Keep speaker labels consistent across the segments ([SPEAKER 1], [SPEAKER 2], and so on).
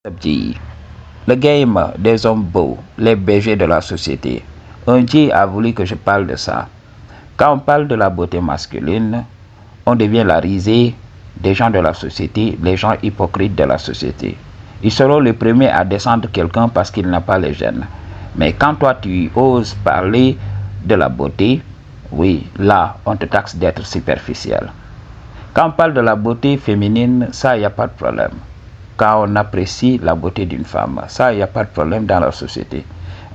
[SPEAKER 1] PUBG, le game des hommes beaux, les BG de la société. Un Dieu a voulu que je parle de ça. Quand on parle de la beauté masculine, on devient la risée des gens de la société, les gens hypocrites de la société. Ils seront les premiers à descendre quelqu'un parce qu'il n'a pas les gènes. Mais quand toi tu oses parler de la beauté, oui, là, on te taxe d'être superficiel. Quand on parle de la beauté féminine, ça, il n'y a pas de problème. Quand on apprécie la beauté d'une femme, ça, il n'y a pas de problème dans la société.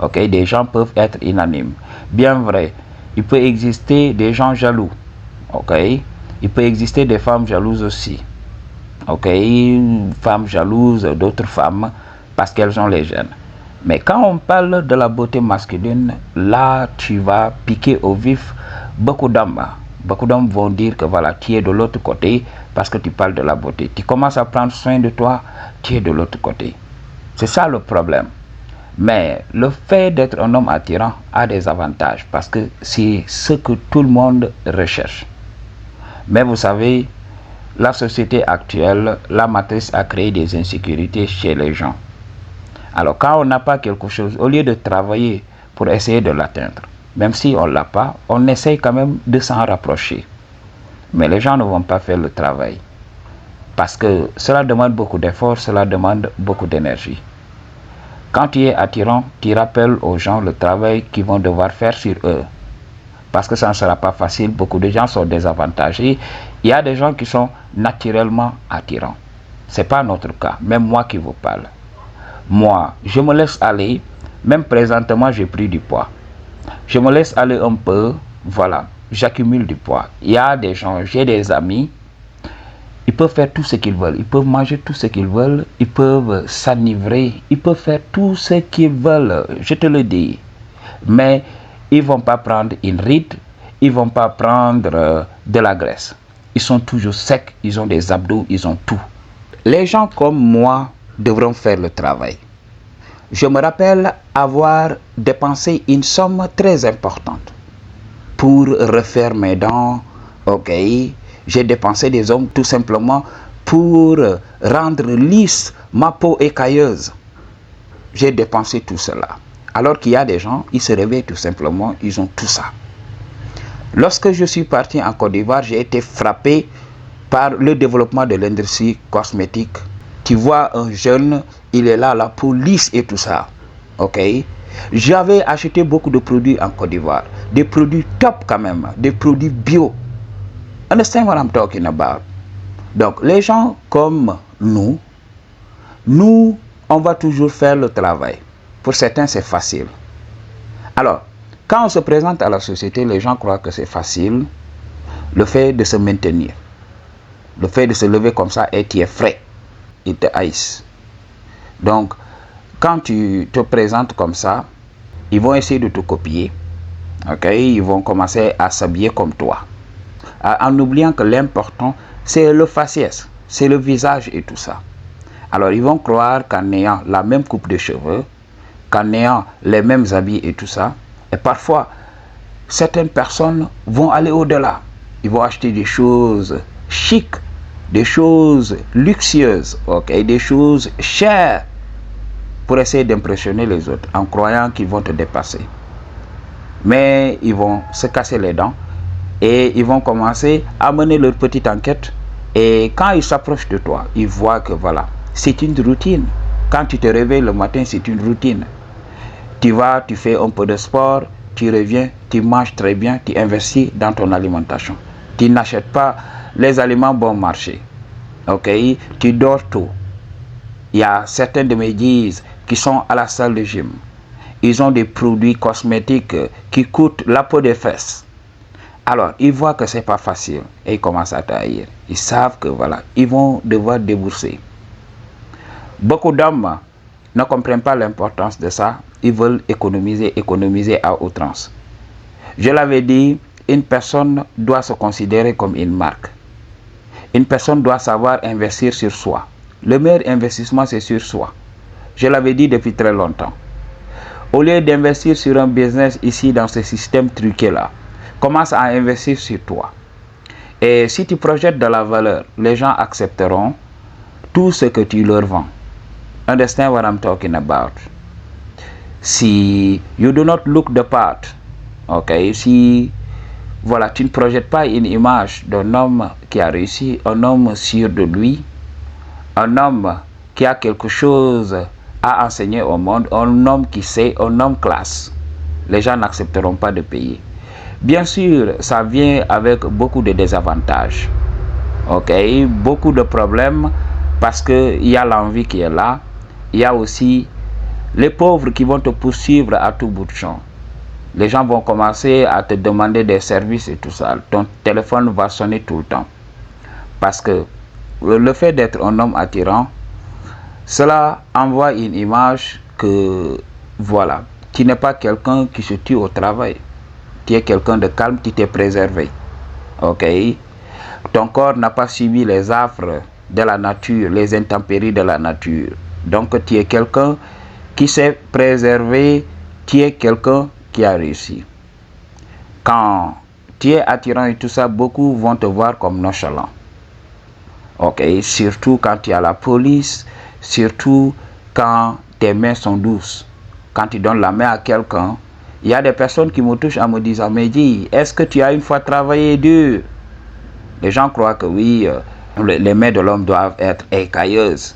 [SPEAKER 1] Ok, des gens peuvent être unanimes. Bien vrai, il peut exister des gens jaloux. Ok, il peut exister des femmes jalouses aussi. Ok, femmes jalouses d'autres femmes parce qu'elles ont les gènes. Mais quand on parle de la beauté masculine, là, tu vas piquer au vif beaucoup d'hommes. Beaucoup d'hommes vont dire que voilà, tu es de l'autre côté parce que tu parles de la beauté. Tu commences à prendre soin de toi, tu es de l'autre côté. C'est ça le problème. Mais le fait d'être un homme attirant a des avantages parce que c'est ce que tout le monde recherche. Mais vous savez, la société actuelle, la matrice a créé des insécurités chez les gens. Alors quand on n'a pas quelque chose, au lieu de travailler pour essayer de l'atteindre, même si on ne l'a pas, on essaye quand même de s'en rapprocher. Mais les gens ne vont pas faire le travail. Parce que cela demande beaucoup d'efforts, cela demande beaucoup d'énergie. Quand tu es attirant, tu rappelles aux gens le travail qu'ils vont devoir faire sur eux. Parce que ça ne sera pas facile, beaucoup de gens sont désavantagés. Il y a des gens qui sont naturellement attirants. Ce n'est pas notre cas, même moi qui vous parle. Moi, je me laisse aller, même présentement j'ai pris du poids. Je me laisse aller un peu, voilà, j'accumule du poids. Il y a des gens, j'ai des amis, ils peuvent faire tout ce qu'ils veulent, ils peuvent manger tout ce qu'ils veulent, ils peuvent s'enivrer, ils peuvent faire tout ce qu'ils veulent, je te le dis. Mais ils ne vont pas prendre une ride, ils ne vont pas prendre de la graisse. Ils sont toujours secs, ils ont des abdos, ils ont tout. Les gens comme moi devront faire le travail. Je me rappelle avoir dépensé une somme très importante pour refaire mes dents. Ok, j'ai dépensé des sommes tout simplement pour rendre lisse ma peau écailleuse. J'ai dépensé tout cela. Alors qu'il y a des gens, ils se réveillent tout simplement, ils ont tout ça. Lorsque je suis parti en Côte d'Ivoire, j'ai été frappé par le développement de l'industrie cosmétique. Tu vois un jeune, il est là, la peau lisse et tout ça. Ok. J'avais acheté beaucoup de produits en Côte d'Ivoire. Des produits top quand même. Des produits bio. Understand what I'm talking about? Donc, les gens comme nous, on va toujours faire le travail. Pour certains, c'est facile. Alors, quand on se présente à la société, les gens croient que c'est facile. Le fait de se maintenir. Le fait de se lever comme ça et tu es frais. Ils te haïssent. Donc, quand tu te présentes comme ça, ils vont essayer de te copier. Ok, ils vont commencer à s'habiller comme toi. En oubliant que l'important, c'est le faciès, c'est le visage et tout ça. Alors, ils vont croire qu'en ayant la même coupe de cheveux, qu'en ayant les mêmes habits et tout ça, et parfois, certaines personnes vont aller au-delà. Ils vont acheter des choses chics, des choses luxueuses, okay, des choses chères pour essayer d'impressionner les autres en croyant qu'ils vont te dépasser. Mais ils vont se casser les dents et ils vont commencer à mener leur petite enquête. Et quand ils s'approchent de toi, ils voient que voilà, c'est une routine. Quand tu te réveilles le matin, c'est une routine. Tu vas, tu fais un peu de sport, tu reviens, tu manges très bien, tu investis dans ton alimentation. Tu n'achètes pas les aliments bon marché. Ok, tu dors tôt. Il y a certains de mes guides qui sont à la salle de gym. Ils ont des produits cosmétiques qui coûtent la peau des fesses. Alors, ils voient que c'est pas facile et ils commencent à tailler. Ils savent que voilà, ils vont devoir débourser. Beaucoup d'hommes ne comprennent pas l'importance de ça. Ils veulent économiser à outrance. Je l'avais dit, une personne doit se considérer comme une marque. Une personne doit savoir investir sur soi. Le meilleur investissement, c'est sur soi. Je l'avais dit depuis très longtemps. Au lieu d'investir sur un business ici dans ce système truqué-là, commence à investir sur toi. Et si tu projettes de la valeur, les gens accepteront tout ce que tu leur vends. Understand what I'm talking about? Si you do not look the part, ok, si voilà, tu ne projettes pas une image d'un homme qui a réussi, un homme sûr de lui, un homme qui a quelque chose à enseigner au monde, un homme qui sait, un homme classe, les gens n'accepteront pas de payer. Bien sûr, ça vient avec beaucoup de désavantages, ok, beaucoup de problèmes parce qu'il y a l'envie qui est là, il y a aussi les pauvres qui vont te poursuivre à tout bout de champ. Les gens vont commencer à te demander des services et tout ça. Ton téléphone va sonner tout le temps. Parce que le fait d'être un homme attirant, cela envoie une image que, voilà, tu n'es pas quelqu'un qui se tue au travail. Tu es quelqu'un de calme, tu t'es préservé. Ok? Ton corps n'a pas subi les affres de la nature, les intempéries de la nature. Donc tu es quelqu'un qui s'est préservé, tu es quelqu'un qui a réussi. Quand tu es attirant et tout ça, beaucoup vont te voir comme nonchalant. Ok, surtout quand tu es à la police, surtout quand tes mains sont douces. Quand tu donnes la main à quelqu'un, il y a des personnes qui me touchent en me disant, mais dis, est-ce que tu as une fois travaillé dur? Les gens croient que oui, les mains de l'homme doivent être écailleuses.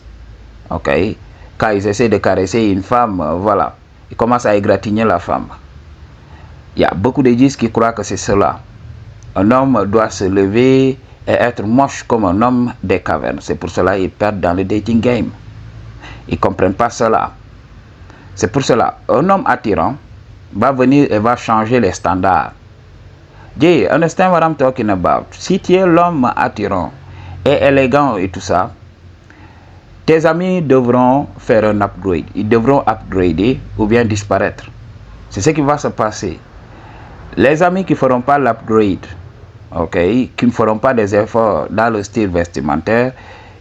[SPEAKER 1] Ok, quand ils essaient de caresser une femme, voilà, ils commencent à égratigner la femme. Il y a beaucoup de gens qui croient que c'est cela. Un homme doit se lever et être moche comme un homme des cavernes. C'est pour cela qu'ils perdent dans le dating game. Ils ne comprennent pas cela. C'est pour cela un homme attirant va venir et va changer les standards. Jay, understand what I'm talking about? Si tu es l'homme attirant et élégant et tout ça, tes amis devront faire un upgrade. Ils devront upgrader ou bien disparaître. C'est ce qui va se passer. Les amis qui ne feront pas l'upgrade, ok, qui ne feront pas des efforts dans le style vestimentaire,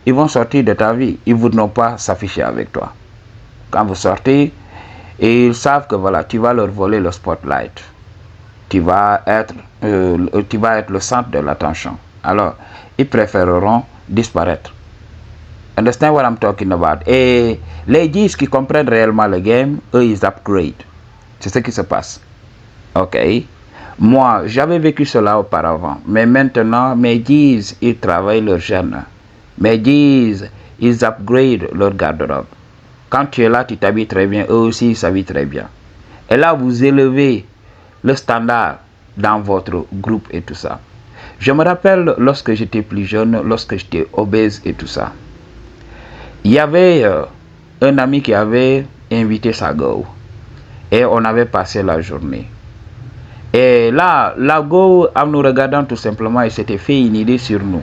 [SPEAKER 1] ils vont sortir de ta vie. Ils ne voudront pas s'afficher avec toi. Quand vous sortez, ils savent que voilà, tu vas leur voler le spotlight. Tu vas être le centre de l'attention. Alors, ils préféreront disparaître. Understand what I'm talking about? Et les gens qui comprennent réellement le game, eux, ils upgrade. C'est ce qui se passe. Ok? Moi, j'avais vécu cela auparavant. Mais maintenant, mes guises, ils travaillent leur gène. Mes guises, ils upgrade leur garde-robe. Quand tu es là, tu t'habilles très bien. Eux aussi, ils s'habillent très bien. Et là, vous élevez le standard dans votre groupe et tout ça. Je me rappelle lorsque j'étais plus jeune, lorsque j'étais obèse et tout ça. Il y avait un ami qui avait invité sa go. Et on avait passé la journée. Et là, la go, en nous regardant tout simplement, elle s'était fait une idée sur nous.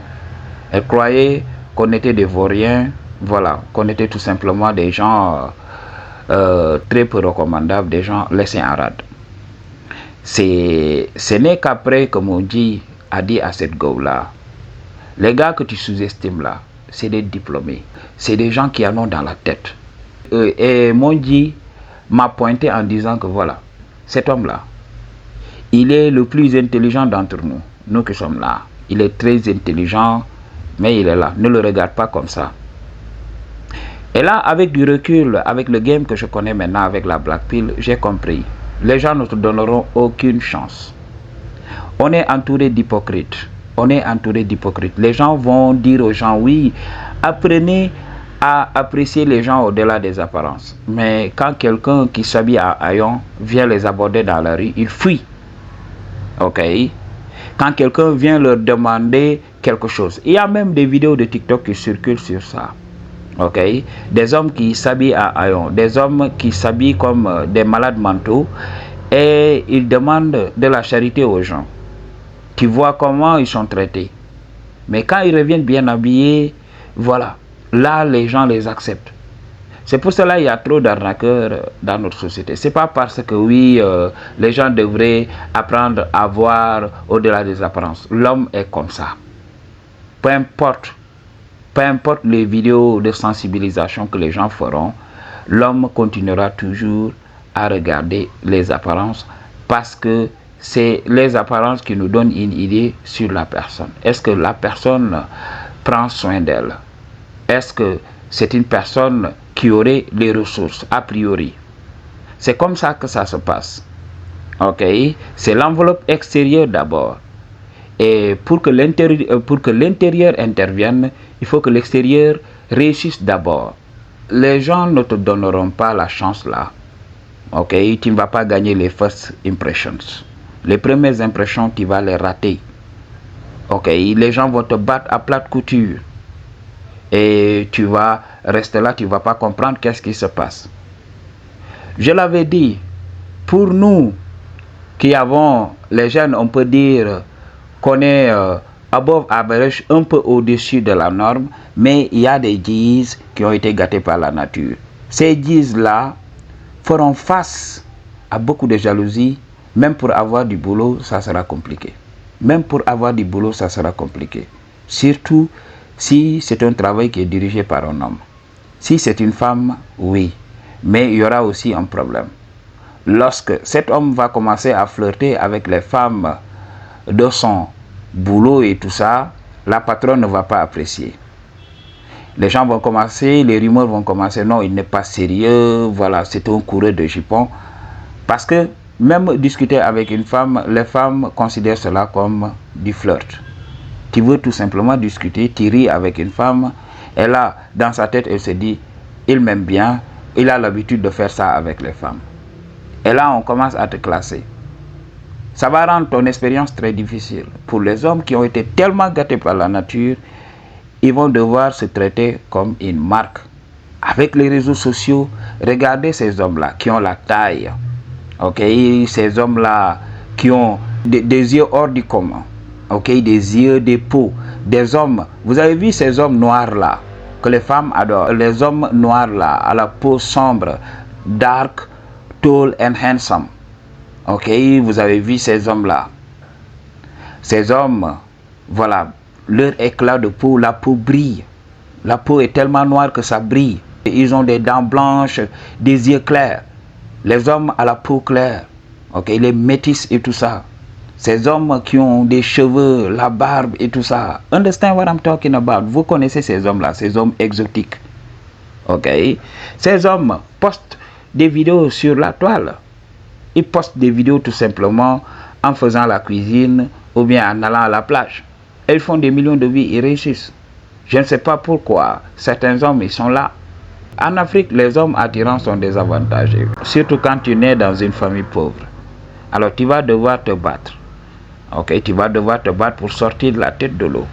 [SPEAKER 1] Elle croyait qu'on était des vauriens, voilà, qu'on était tout simplement des gens très peu recommandables, des gens laissés en rade. Ce n'est qu'après que mon dit a dit à cette go-là, les gars que tu sous-estimes là, c'est des diplômés, c'est des gens qui en ont dans la tête. Et mon dit m'a pointé en disant que voilà, cet homme-là, il est le plus intelligent d'entre nous, nous qui sommes là. Il est très intelligent, mais il est là. Ne le regarde pas comme ça. Et là, avec du recul, avec le game que je connais maintenant, avec la Black Pill, j'ai compris. Les gens ne te donneront aucune chance. On est entouré d'hypocrites. On est entouré d'hypocrites. Les gens vont dire aux gens, oui, apprenez à apprécier les gens au-delà des apparences. Mais quand quelqu'un qui s'habille à haillons vient les aborder dans la rue, ils fuient. Ok? Quand quelqu'un vient leur demander quelque chose. Il y a même des vidéos de TikTok qui circulent sur ça. Ok? Des hommes qui s'habillent à haillons, des hommes qui s'habillent comme des malades mentaux et ils demandent de la charité aux gens. Tu vois comment ils sont traités. Mais quand ils reviennent bien habillés, voilà, là les gens les acceptent. C'est pour cela qu'il y a trop d'arnaqueurs dans notre société. C'est pas parce que oui, les gens devraient apprendre à voir au-delà des apparences. L'homme est comme ça. Peu importe les vidéos de sensibilisation que les gens feront, l'homme continuera toujours à regarder les apparences parce que c'est les apparences qui nous donnent une idée sur la personne. Est-ce que la personne prend soin d'elle? Est-ce que c'est une personne qui auraient les ressources, a priori. C'est comme ça que ça se passe. Ok, c'est l'enveloppe extérieure d'abord. Et pour que l'intérieur intervienne, il faut que l'extérieur réussisse d'abord. Les gens ne te donneront pas la chance là. Ok, tu ne vas pas gagner les first impressions. Les premières impressions, tu vas les rater. Ok, les gens vont te battre à plate couture. Et tu vas rester là, tu ne vas pas comprendre qu'est-ce qui se passe. Je l'avais dit, pour nous qui avons, les jeunes, on peut dire qu'on est above average, un peu au-dessus de la norme, mais il y a des G's qui ont été gâtés par la nature. Ces G's-là feront face à beaucoup de jalousie. Même pour avoir du boulot, ça sera compliqué. Même pour avoir du boulot, ça sera compliqué. Surtout si c'est un travail qui est dirigé par un homme. Si c'est une femme, oui. Mais il y aura aussi un problème. Lorsque cet homme va commencer à flirter avec les femmes de son boulot et tout ça, la patronne ne va pas apprécier. Les gens vont commencer, les rumeurs vont commencer, non, il n'est pas sérieux, voilà, c'est un coureur de jupons. Parce que même discuter avec une femme, les femmes considèrent cela comme du flirt. Tu veux tout simplement discuter, tu ris avec une femme, et là, dans sa tête, elle se dit, il m'aime bien, il a l'habitude de faire ça avec les femmes. Et là, on commence à te classer. Ça va rendre ton expérience très difficile. Pour les hommes qui ont été tellement gâtés par la nature, ils vont devoir se traiter comme une marque. Avec les réseaux sociaux, regardez ces hommes-là qui ont la taille. Ok, ces hommes-là qui ont des yeux hors du commun. Ok, des yeux, des peaux. Des hommes, vous avez vu ces hommes noirs-là que les femmes adorent. Les hommes noirs-là, à la peau sombre, dark, tall and handsome. Ok, vous avez vu ces hommes-là. Ces hommes, voilà, leur éclat de peau, la peau brille. La peau est tellement noire que ça brille. Ils ont des dents blanches, des yeux clairs. Les hommes à la peau claire, ok, les métis et tout ça. Ces hommes qui ont des cheveux, la barbe et tout ça. Understand what I'm talking about? Vous connaissez ces hommes-là, ces hommes exotiques. Ok, ces hommes postent des vidéos sur la toile. Ils postent des vidéos tout simplement en faisant la cuisine ou bien en allant à la plage. Ils font des millions de vies, ils réussissent. Je ne sais pas pourquoi certains hommes, ils sont là. En Afrique, les hommes attirants sont désavantagés. Surtout quand tu nais dans une famille pauvre. Alors tu vas devoir te battre. Ok, tu vas devoir te battre pour sortir de la tête de l'eau.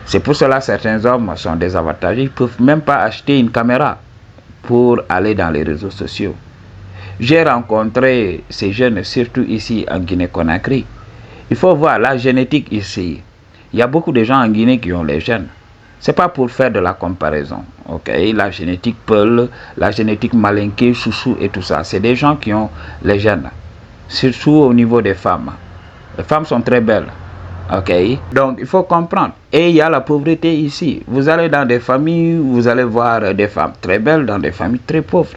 [SPEAKER 1] C'est pour cela que certains hommes sont désavantagés. Ils ne peuvent même pas acheter une caméra pour aller dans les réseaux sociaux. J'ai rencontré ces jeunes, surtout ici en Guinée-Conakry. Il faut voir la génétique ici. Il y a beaucoup de gens en Guinée qui ont les gènes. Ce n'est pas pour faire de la comparaison. Okay? La génétique Peul, la génétique Malinké, Chouchou et tout ça. C'est des gens qui ont les gènes. Surtout au niveau des femmes. Les femmes sont très belles. Okay? Donc il faut comprendre. Et il y a la pauvreté ici. Vous allez dans des familles, vous allez voir des femmes très belles dans des familles très pauvres.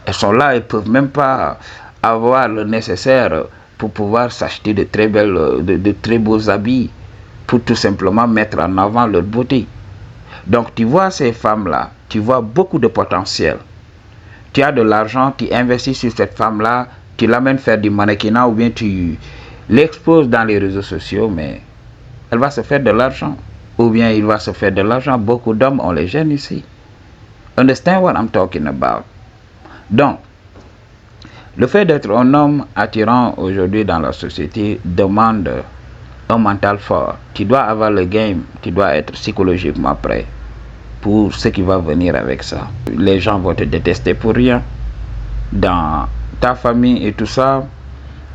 [SPEAKER 1] Elles sont là, elles ne peuvent même pas avoir le nécessaire pour pouvoir s'acheter de très belles, de très beaux habits, pour tout simplement mettre en avant leur beauté. Donc tu vois ces femmes-là, tu vois beaucoup de potentiel. Tu as de l'argent, tu investis sur cette femme-là, tu l'amènes faire du mannequinat ou bien tu l'exposes dans les réseaux sociaux, mais elle va se faire de l'argent. Ou bien il va se faire de l'argent. Beaucoup d'hommes ont les gènes ici. Understand what I'm talking about? Donc, le fait d'être un homme attirant aujourd'hui dans la société demande un mental fort. Tu dois avoir le game, tu dois être psychologiquement prêt pour ce qui va venir avec ça. Les gens vont te détester pour rien. Dans ta famille et tout ça,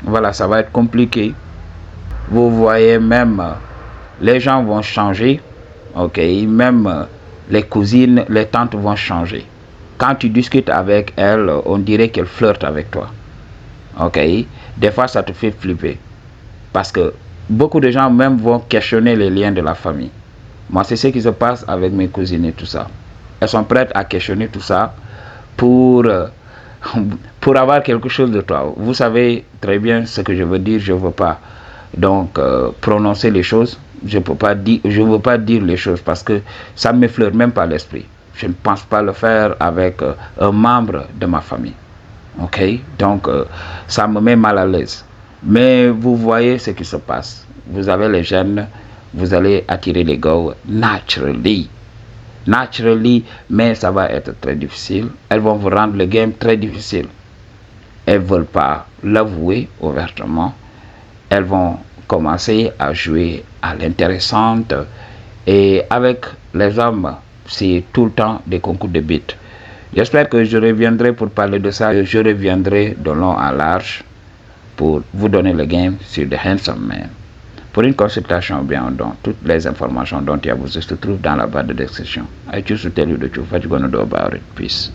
[SPEAKER 1] voilà, ça va être compliqué. Vous voyez même, les gens vont changer. Ok, même les cousines, les tantes vont changer. Quand tu discutes avec elles, on dirait qu'elles flirtent avec toi. Ok, des fois ça te fait flipper. Parce que beaucoup de gens même vont questionner les liens de la famille. Moi, c'est ce qui se passe avec mes cousines et tout ça. Elles sont prêtes à questionner tout ça pour avoir quelque chose de toi. Vous savez très bien ce que je veux dire, je ne veux pas donc prononcer les choses. Je ne veux pas dire les choses parce que ça ne m'effleure même pas l'esprit. je ne pense pas le faire avec un membre de ma famille. Ok, donc ça me met mal à l'aise. Mais vous voyez ce qui se passe. Vous avez les jeunes, vous allez attirer les gars naturally. Naturally, mais ça va être très difficile. Elles vont vous rendre le game très difficile. Elles ne veulent pas l'avouer ouvertement. Elles vont commencer à jouer à l'intéressante. Et avec les hommes, c'est tout le temps des concours de beat. J'espère que je reviendrai pour parler de ça. Je reviendrai de long en large pour vous donner le game sur The Handsome Man. Pour une consultation bien don, toutes les informations dont il y a vous se trouvent dans la barre de description. I choose to tell you the truth. What you gonna do about it? Peace.